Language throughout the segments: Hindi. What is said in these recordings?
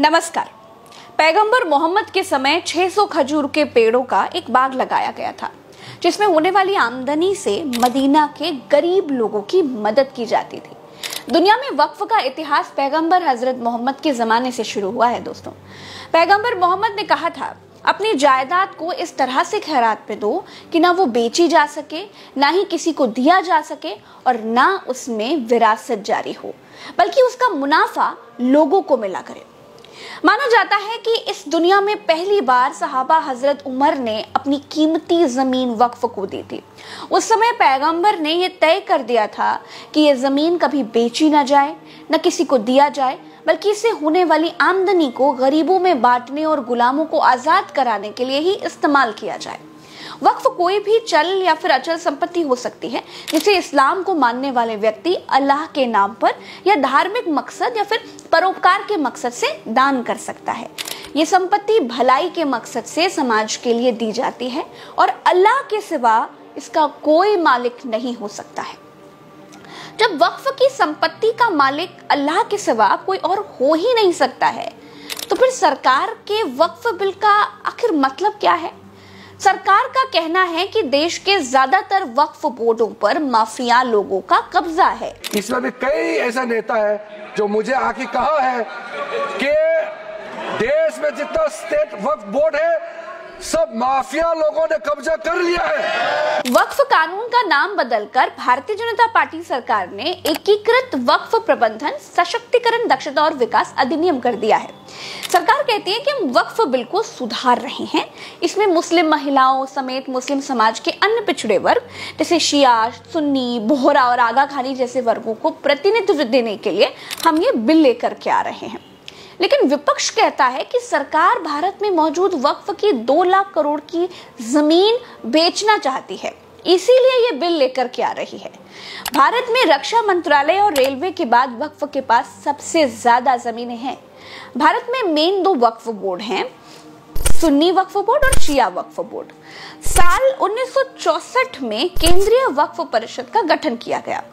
नमस्कार। पैगंबर मोहम्मद के समय 600 खजूर के पेड़ों का एक बाग लगाया गया था, जिसमें होने वाली आमदनी से मदीना के गरीब लोगों की मदद की जाती थी। दुनिया में वक्फ का इतिहास पैगंबर हजरत मोहम्मद के जमाने से शुरू हुआ है। दोस्तों, पैगंबर मोहम्मद ने कहा था, अपनी जायदाद को इस तरह से खैरात पे दो कि ना वो बेची जा सके, ना ही किसी को दिया जा सके और ना उसमें विरासत जारी हो, बल्कि उसका मुनाफा लोगों को मिला करे। माना जाता है कि इस दुनिया में पहली बार सहाबा हजरत उमर ने अपनी कीमती जमीन वक्फ को दी थी। उस समय पैगंबर ने यह तय कर दिया था कि यह जमीन कभी बेची ना जाए, न किसी को दिया जाए, बल्कि इससे होने वाली आमदनी को गरीबों में बांटने और गुलामों को आजाद कराने के लिए ही इस्तेमाल किया जाए। वक्फ कोई भी चल या फिर अचल संपत्ति हो सकती है, जिसे इस्लाम को मानने वाले व्यक्ति अल्लाह के नाम पर या धार्मिक मकसद या फिर परोपकार के मकसद से दान कर सकता है। ये संपत्ति भलाई के मकसद से समाज के लिए दी जाती है और अल्लाह के सिवा इसका कोई मालिक नहीं हो सकता है। जब वक्फ की संपत्ति का मालिक अल्लाह के सिवा कोई और हो ही नहीं सकता है, तो फिर सरकार के वक्फ बिल का आखिर मतलब क्या है? सरकार का कहना है कि देश के ज्यादातर वक्फ बोर्डों पर माफिया लोगों का कब्जा है। इसमें भी कई ऐसा नेता है जो मुझे आके कहा है कि देश में जितना स्टेट वक्फ बोर्ड है सब माफिया लोगों ने कब्जा कर लिया है। वक्फ कानून का नाम बदलकर भारतीय जनता पार्टी सरकार ने एकीकृत वक्फ प्रबंधन, सशक्तिकरण, दक्षता और विकास अधिनियम कर दिया है। सरकार कहती है कि हम वक्फ बिल को सुधार रहे हैं। इसमें मुस्लिम महिलाओं समेत मुस्लिम समाज के अन्य पिछड़े वर्ग जैसे शिया, सुन्नी, बोहरा और आगा खानी जैसे वर्गों को प्रतिनिधित्व देने के लिए हम ये बिल लेकर के आ रहे हैं। लेकिन विपक्ष कहता है कि सरकार भारत में मौजूद वक्फ की 2 लाख करोड़ की जमीन बेचना चाहती है, इसीलिए ये बिल लेकर के आ रही है। भारत में रक्षा मंत्रालय और रेलवे के बाद वक्फ के पास सबसे ज्यादा जमीनें हैं। भारत में मेन 2 वक्फ बोर्ड हैं, सुन्नी वक्फ बोर्ड और शिया वक्फ बोर्ड। साल 1964 में केंद्रीय वक्फ परिषद का गठन किया गया।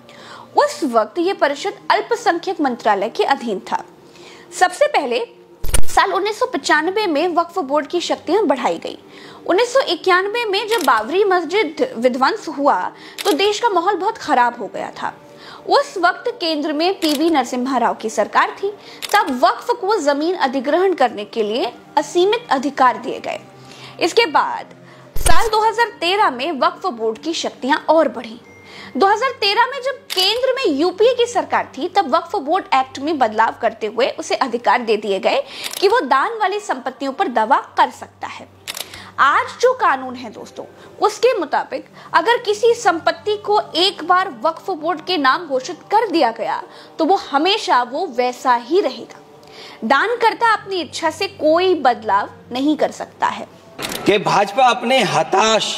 उस वक्त ये परिषद अल्पसंख्यक मंत्रालय के अधीन था। सबसे पहले साल 1995 में वक्फ बोर्ड की शक्तियां बढ़ाई गई। 1991 में जब बाबरी मस्जिद विध्वंस हुआ तो देश का माहौल बहुत खराब हो गया था। उस वक्त केंद्र में पीवी नरसिम्हा राव की सरकार थी। तब वक्फ को जमीन अधिग्रहण करने के लिए असीमित अधिकार दिए गए। इसके बाद साल 2013 में वक्फ बोर्ड की शक्तियां और बढ़ी। 2013 में जब केंद्र में यूपीए की सरकार थी, तब वक्फ बोर्ड एक्ट में बदलाव करते हुए उसे अधिकार दे दिए गए कि वो दान वाली संपत्तियों पर दावा कर सकता है। आज जो कानून है दोस्तों, उसके मुताबिक अगर किसी संपत्ति को एक बार वक्फ बोर्ड के नाम घोषित कर दिया गया तो वो हमेशा वैसा ही रहेगा। दानकर्ता अपनी इच्छा से कोई बदलाव नहीं कर सकता है। कि भाजपा अपने हताश,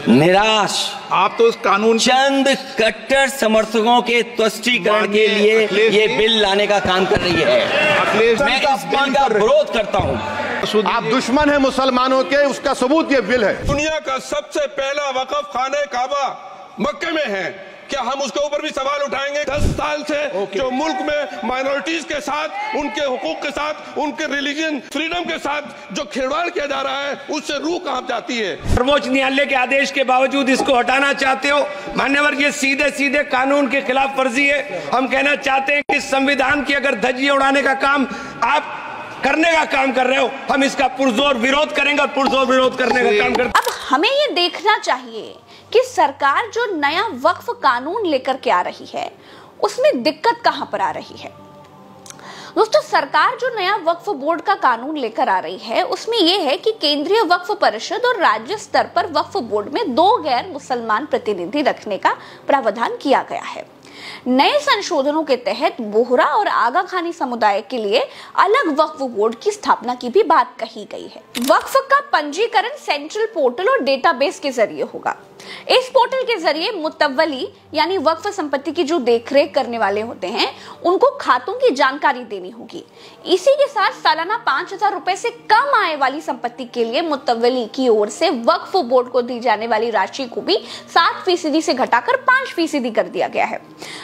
निराश, आप तो इस कानून चंद कट्टर समर्थकों के तुष्टीकरण के लिए ये बिल लाने का काम कर रही है। मैं इस बिल का विरोध करता हूँ। आप दुश्मन हैं मुसलमानों के, उसका सबूत ये बिल है। दुनिया का सबसे पहला वक़फ़ खाने काबा मक्के में है। क्या हम उसके ऊपर भी सवाल उठाएंगे? 10 साल से जो मुल्क में माइनॉरिटीज के साथ, उनके हुकूक के साथ, उनके रिलीजन फ्रीडम के साथ जो खिलवाड़ किया जा रहा है, उससे रूह कांप जाती है। सर्वोच्च न्यायालय के आदेश के बावजूद इसको हटाना चाहते हो मान्यवर, ये सीधे सीधे कानून के खिलाफ वर्जी है। हम कहना चाहते हैं कि संविधान की अगर धज्जियां उड़ाने का काम आप करने का काम कर रहे हो, हम इसका पुरजोर विरोध करेंगे और पुरजोर विरोध करने का काम करते। अब हमें ये देखना चाहिए कि सरकार जो नया वक्फ कानून लेकर के आ रही है, उसमें दिक्कत कहां पर आ रही है। दोस्तों, सरकार जो नया वक्फ बोर्ड का कानून लेकर आ रही है, उसमें यह है कि केंद्रीय वक्फ परिषद और राज्य स्तर पर वक्फ बोर्ड में 2 गैर मुसलमान प्रतिनिधि रखने का प्रावधान किया गया है। नए संशोधनों के तहत बोहरा और आगा खानी समुदाय के लिए अलग वक्फ बोर्ड की स्थापना की भी बात कही गई है। वक्फ का पंजीकरण सेंट्रल पोर्टल और डेटाबेस के जरिए होगा। इस पोर्टल के जरिए मुतव्वली यानी वक्फ संपत्ति की जो देखरेख करने वाले होते हैं उनको खातों की जानकारी देनी होगी। इसी के साथ सालाना 5,000 रुपए से कम आय वाली संपत्ति के लिए मुतव्वली की ओर से वक्फ बोर्ड को दी जाने वाली राशि को भी 7% से घटाकर 5% कर दिया गया है।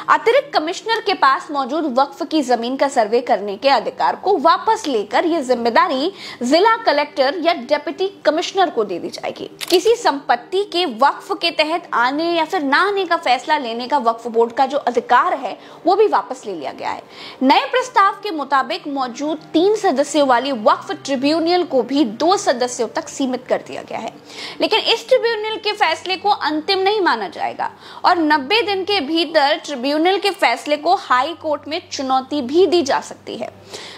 अतिरिक्त कमिश्नर के पास मौजूद वक्फ की जमीन का सर्वे करने के अधिकार को वापस लेकर यह जिम्मेदारी जिला कलेक्टर या डिप्टी कमिश्नर को दे दी जाएगी। किसी संपत्ति के वक्फ के तहत आने या फिर ना आने का फैसला लेने का वक्फ बोर्ड का जो अधिकार है वो भी वापस ले लिया गया है। नए प्रस्ताव के मुताबिक मौजूद 3 सदस्यों वाली वक्फ ट्रिब्यूनल को भी 2 सदस्यों तक सीमित कर दिया गया है। लेकिन इस ट्रिब्यूनल के फैसले को अंतिम नहीं माना जाएगा और 90 दिन के भीतर ट्रिब्यूनल के फैसले को हाई कोर्ट में चुनौती भी दी जा सकती है।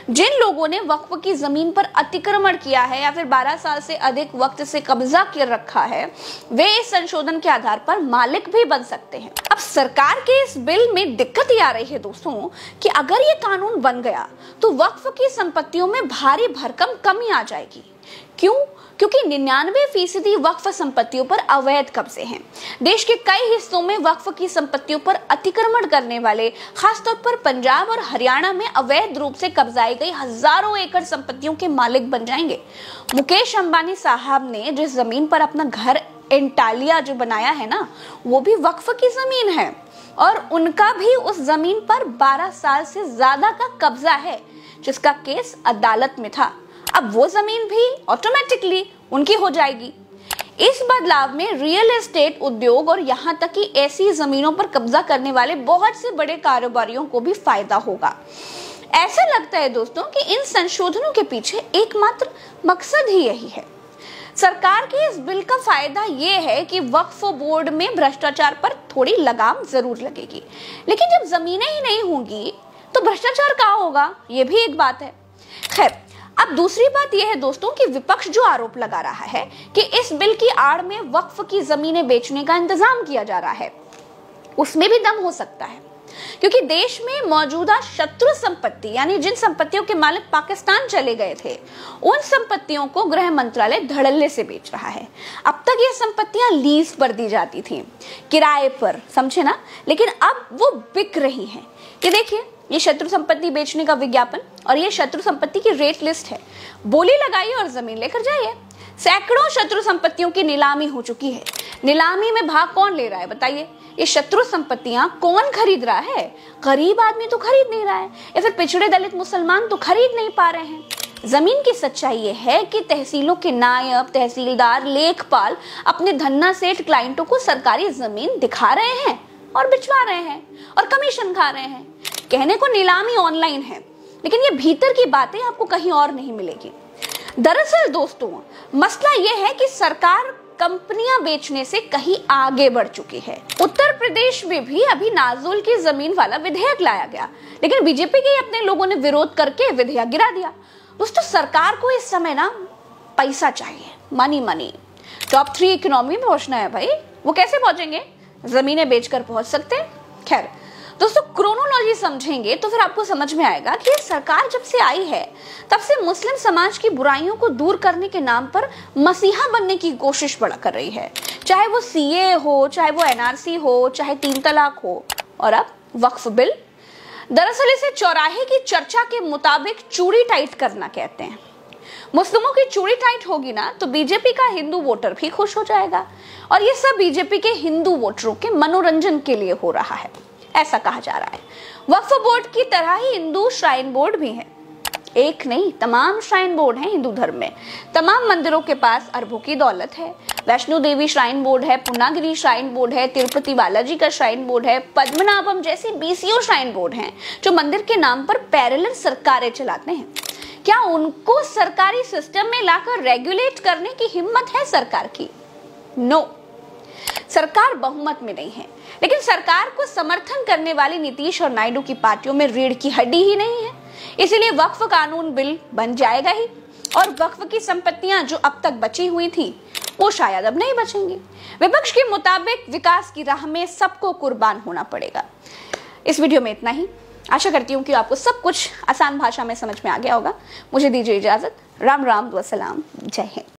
जिन लोगों ने वक्फ की जमीन पर अतिक्रमण किया है या फिर 12 साल से अधिक वक्त से कब्जा कर रखा है वे इस संशोधन के आधार पर मालिक भी बन सकते हैं। अब सरकार के इस बिल में दिक्कत ये आ रही है दोस्तों कि अगर ये कानून बन गया तो वक्फ की संपत्तियों में भारी भरकम कमी आ जाएगी। क्यों? क्योंकि 99% वक्फ संपत्तियों पर अवैध कब्जे हैं। देश के कई हिस्सों में वक्फ की संपत्तियों पर अतिक्रमण करने वाले खासतौर पर पंजाब और हरियाणा में अवैध रूप से कब्जाई गई हजारों एकड़ संपत्तियों के मालिक बन जाएंगे। मुकेश अंबानी साहब ने जिस जमीन पर अपना घर एंटालिया जो बनाया है ना वो भी वक्फ की जमीन है और उनका भी उस जमीन पर 12 साल से ज्यादा का कब्जा है जिसका केस अदालत में था। अब वो जमीन भी ऑटोमेटिकली उनकी हो जाएगी। इस बदलाव में रियल एस्टेट उद्योग और यहाँ तक कि ऐसी जमीनों पर कब्जा करने वाले बहुत से बड़े कारोबारियों को भी फायदा होगा। ऐसा लगता है दोस्तों कि इन संशोधनों के पीछे एकमात्र मकसद ही यही है। सरकार के इस बिल का फायदा ये है कि वक्फ बोर्ड में भ्रष्टाचार पर थोड़ी लगाम जरूर लगेगी, लेकिन जब जमीनें ही नहीं होंगी तो भ्रष्टाचार कहाँ होगा, ये भी एक बात है। खैर, अब दूसरी बात यह है दोस्तों कि विपक्ष जो आरोप लगा रहा है कि इस बिल की आड़ में वक्फ की जमीनें बेचने का इंतजाम किया जा रहा है उसमें भी दम हो सकता है, क्योंकि देश में मौजूदा शत्रु संपत्ति यानी जिन संपत्तियों के मालिक पाकिस्तान चले गए थे उन संपत्तियों को गृह मंत्रालय धड़ल्ले से बेच रहा है। अब तक ये संपत्तियां लीज पर दी जाती थी, किराए पर, समझे ना, लेकिन अब वो बिक रही हैं। ये देखिए, ये शत्रु संपत्ति बेचने का विज्ञापन और ये शत्रु संपत्ति की रेट लिस्ट है। बोली लगाइए और जमीन लेकर जाइए। सैकड़ों शत्रु संपत्तियों की नीलामी हो चुकी है। नीलामी में भाग कौन ले रहा है बताइए? ये शत्रु संपत्तियां कौन खरीद रहा है? गरीब आदमी तो खरीद नहीं रहा है या फिर पिछड़े दलित मुसलमान तो खरीद नहीं पा रहे हैं। जमीन की सच्चाई ये है कि तहसीलों के नायब, तहसीलदार, लेखपाल अपने धन्ना सेठ क्लाइंटों को सरकारी जमीन दिखा रहे हैं और बिचवा रहे हैं और कमीशन खा रहे हैं। कहने को नीलामी ऑनलाइन है, लेकिन ये भीतर की बातें आपको कहीं और नहीं मिलेगी। दरअसल दोस्तों, मसला ये है कि सरकार कंपनियां बेचने से कहीं आगे बढ़ चुकी है। उत्तर प्रदेश में भी अभी नाजुल की जमीन वाला विधेयक लाया गया, लेकिन बीजेपी के अपने लोगों ने विरोध करके विधेयक गिरा दिया। दोस्तों, सरकार को इस समय ना पैसा चाहिए, मनी। टॉप 3 इकोनॉमी में पहुंचना है भाई, वो कैसे पहुंचेंगे? जमीनें बेचकर पहुंच सकते हैं। खैर दोस्तों, क्रोनोलॉजी समझेंगे तो फिर आपको समझ में आएगा कि सरकार जब से आई है तब से मुस्लिम समाज की बुराइयों को दूर करने के नाम पर मसीहा बनने की कोशिश बड़ा कर रही है। चाहे वो सीए हो, चाहे वो एनआरसी हो, चाहे 3 तलाक हो, और अब वक्फ बिल। दरअसल इसे चौराहे की चर्चा के मुताबिक चूड़ी टाइट करना कहते हैं। मुस्लिमों की चूड़ी टाइट होगी ना तो बीजेपी का हिंदू वोटर भी खुश हो जाएगा और ये सब बीजेपी के हिंदू वोटरों के मनोरंजन के लिए हो रहा है, ऐसा कहा जा रहा है। वक्फ बोर्ड की तरह ही हिंदू श्राइन बोर्ड भी है। एक नहीं, तमाम श्राइन बोर्ड हैं हिंदू धर्म में। तमाम मंदिरों के पास अरबों की दौलत है। वैष्णो देवी श्राइन बोर्ड है, पूर्णागिरी श्राइन बोर्ड है, तिरुपति बालाजी का श्राइन बोर्ड है, पद्मनाभम जैसे बीसीओ श्राइन बोर्ड हैं जो मंदिर के नाम पर पैरेलल सरकारें चलाते हैं। क्या उनको सरकारी सिस्टम में लाकर रेगुलेट करने की हिम्मत है सरकार की? नो, सरकार बहुमत में नहीं है, लेकिन सरकार को समर्थन करने वाली नीतीश और नायडू की पार्टियों में रीढ़ की हड्डी ही नहीं है। इसीलिए वक्फ कानून बिल बन जाएगा ही और वक्फ की संपत्तियां जो अब तक बची हुई थी वो शायद अब नहीं बचेंगी। विपक्ष के मुताबिक विकास की राह में सबको कुर्बान होना पड़ेगा। इस वीडियो में इतना ही। आशा करती हूँ कि आपको सब कुछ आसान भाषा में समझ में आ गया होगा। मुझे दीजिए इजाजत। राम राम व सलाम। जय हिंद।